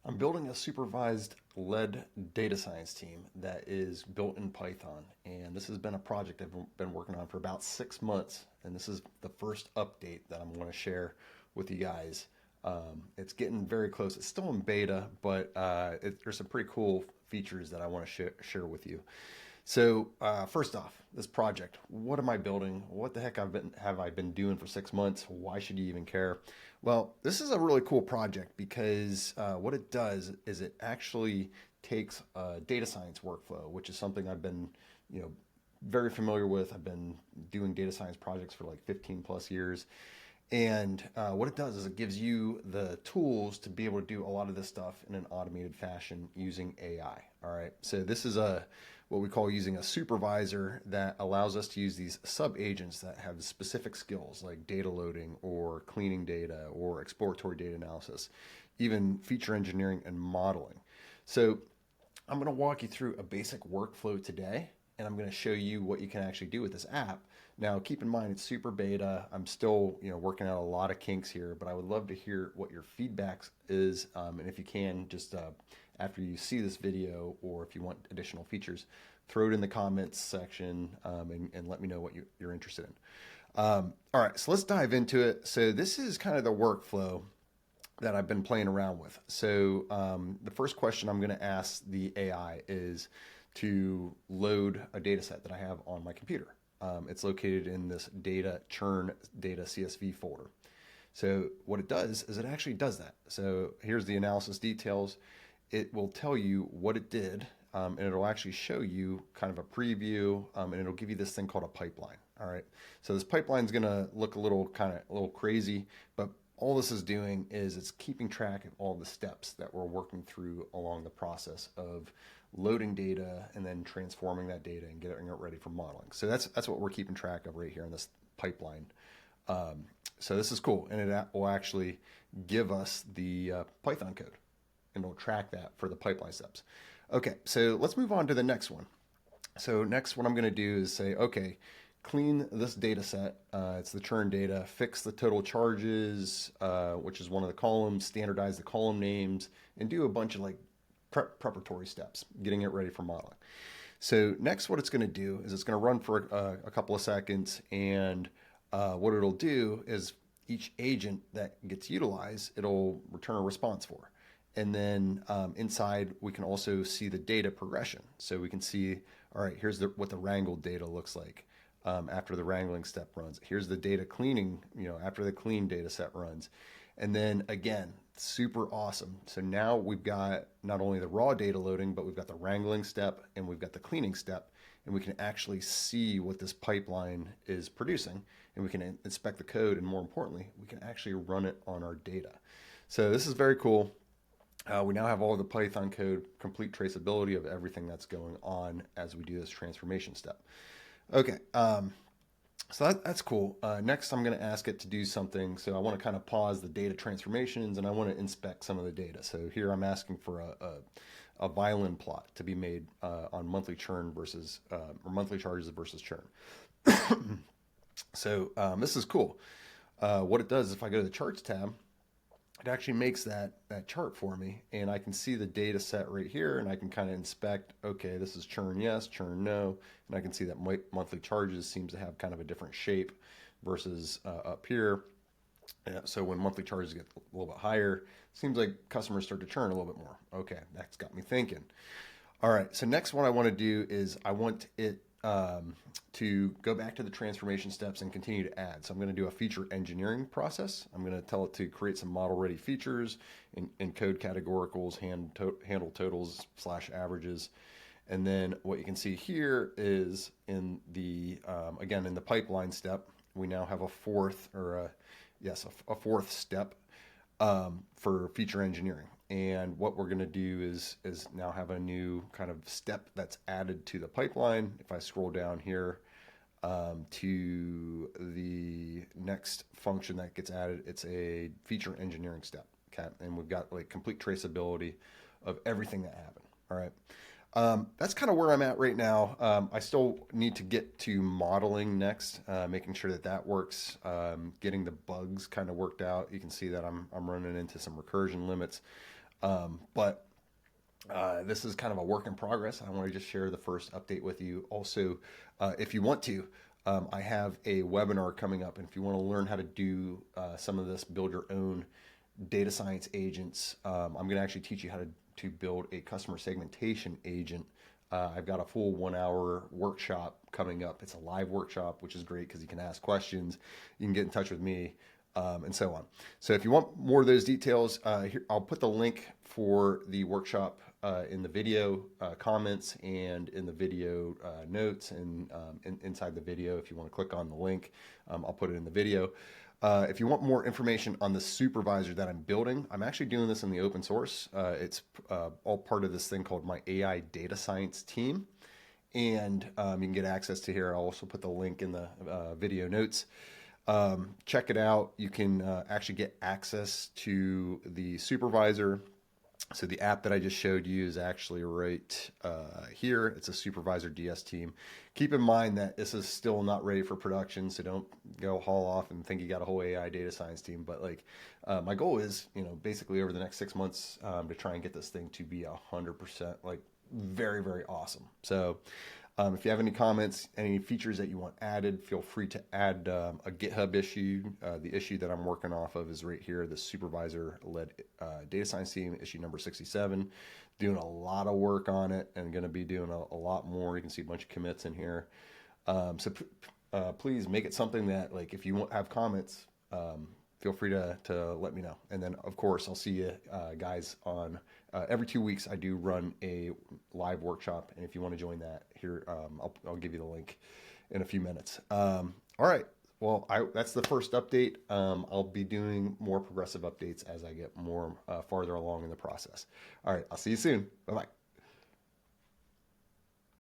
I'm building a supervised led data science team that is built in Python. And this has been a project I've been working on for about 6 months. And this is the first update that I'm going to share with you guys. It's getting very close. It's still in beta, but there's some pretty cool features that I want to share with you. So first off, this project, what am I building? What the heck have I been doing for 6 months? Why should you even care? Well, this is a really cool project because what it does is it actually takes a data science workflow, which is something I've been, you know, very familiar with. I've been doing data science projects for like 15 plus years. And what it does is it gives you the tools to be able to do a lot of this stuff in an automated fashion using AI. All right. So this is what we call using a supervisor that allows us to use these sub agents that have specific skills like data loading or cleaning data or exploratory data analysis, even feature engineering and modeling. So I'm going to walk you through a basic workflow today, and I'm going to show you what you can actually do with this app. Now, keep in mind, it's super beta. I'm still, working out a lot of kinks here, but I would love to hear what your feedback is. And if you can, just after you see this video, or if you want additional features, throw it in the comments section and let me know what you're interested in. All right, so let's dive into it. So this is kind of the workflow that I've been playing around with. So the first question I'm going to ask the AI is to load a data set that I have on my computer. It's located in this churn data CSV folder. So what it does is it actually does that. So here's the analysis details. It will tell you what it did, and it'll actually show you kind of a preview, and it'll give you this thing called a pipeline. All right. So this pipeline is going to look a little crazy, but all this is doing is it's keeping track of all the steps that we're working through along the process of loading data and then transforming that data and getting it ready for modeling. So that's what we're keeping track of right here in this pipeline. So this is cool, and it will actually give us the Python code, and it'll track that for the pipeline steps. Okay, so let's move on to the next one. So next, what I'm going to do is say, okay, clean this data set. It's the churn data. Fix the total charges, which is one of the columns. Standardize the column names, and do a bunch of like preparatory steps, getting it ready for modeling. So next, what it's going to do is it's going to run for a couple of seconds, and what it'll do is each agent that gets utilized, it'll return a response for. And then inside, we can also see the data progression. So we can see, all right, here's what the wrangled data looks like after the wrangling step runs. Here's the data cleaning, after the clean data set runs. And then again, super awesome. So now we've got not only the raw data loading, but we've got the wrangling step and we've got the cleaning step, and we can actually see what this pipeline is producing, and we can inspect the code, and more importantly, we can actually run it on our data. So this is very cool. We now have all of the Python code, complete traceability of everything that's going on as we do this transformation step. Okay, so that's cool. Next, I'm going to ask it to do something. So I want to kind of pause the data transformations, and I want to inspect some of the data. So here I'm asking for a violin plot to be made on monthly churn versus or monthly charges versus churn. So this is cool. What it does, if I go to the charts tab, it actually makes that chart for me, and I can see the data set right here, and I can kind of inspect, okay, this is churn yes, churn no, and I can see that monthly charges seems to have kind of a different shape versus up here. So when monthly charges get a little bit higher, it seems like customers start to churn a little bit more. Okay, that's got me thinking. All right, so next one I want to do is I want it to go back to the transformation steps and continue to add. So I'm going to do a feature engineering process. I'm going to tell it to create some model-ready features, encode categoricals, handle totals / averages. And then what you can see here is in the, again, in the pipeline step, we now have a fourth step for feature engineering. And what we're going to do is now have a new kind of step that's added to the pipeline. If I scroll down here to the next function that gets added, it's a feature engineering step. Okay, and we've got like complete traceability of everything that happened. All right. That's kind of where I'm at right now. I still need to get to modeling next, making sure that works, getting the bugs kind of worked out. You can see that I'm running into some recursion limits. But this is kind of a work in progress. I want to just share the first update with you. Also, if you want to, I have a webinar coming up, and if you want to learn how to do some of this, build your own data science agents, I'm going to actually teach you how to build a customer segmentation agent. I've got a full 1 hour workshop coming up. It's a live workshop, which is great because you can ask questions, you can get in touch with me, and so on. So if you want more of those details, here, I'll put the link for the workshop in the video comments and in the video notes and inside the video. If you want to click on the link, I'll put it in the video. If you want more information on the supervisor that I'm building, I'm actually doing this in the open source. It's all part of this thing called my AI data science team. And you can get access to here. I'll also put the link in the video notes. Check it out. You can actually get access to the supervisor. So the app that I just showed you is actually right here. It's a supervisor DS team. Keep in mind that this is still not ready for production, so don't go haul off and think you got a whole AI data science team. But like, my goal is, basically over the next 6 months to try and get this thing to be 100% like very, very awesome. So if you have any comments, any features that you want added, feel free to add a GitHub issue. The issue that I'm working off of is right here, the supervisor-led data science team, issue number 67. Doing a lot of work on it and going to be doing a lot more. You can see a bunch of commits in here. So please make it something that, like, if you have comments, feel free to let me know. And then, of course, I'll see you guys on every 2 weeks. I do run a live workshop, and if you want to join that, here I'll give you the link in a few minutes. All right. Well, that's the first update. I'll be doing more progressive updates as I get more farther along in the process. All right. I'll see you soon. Bye-bye.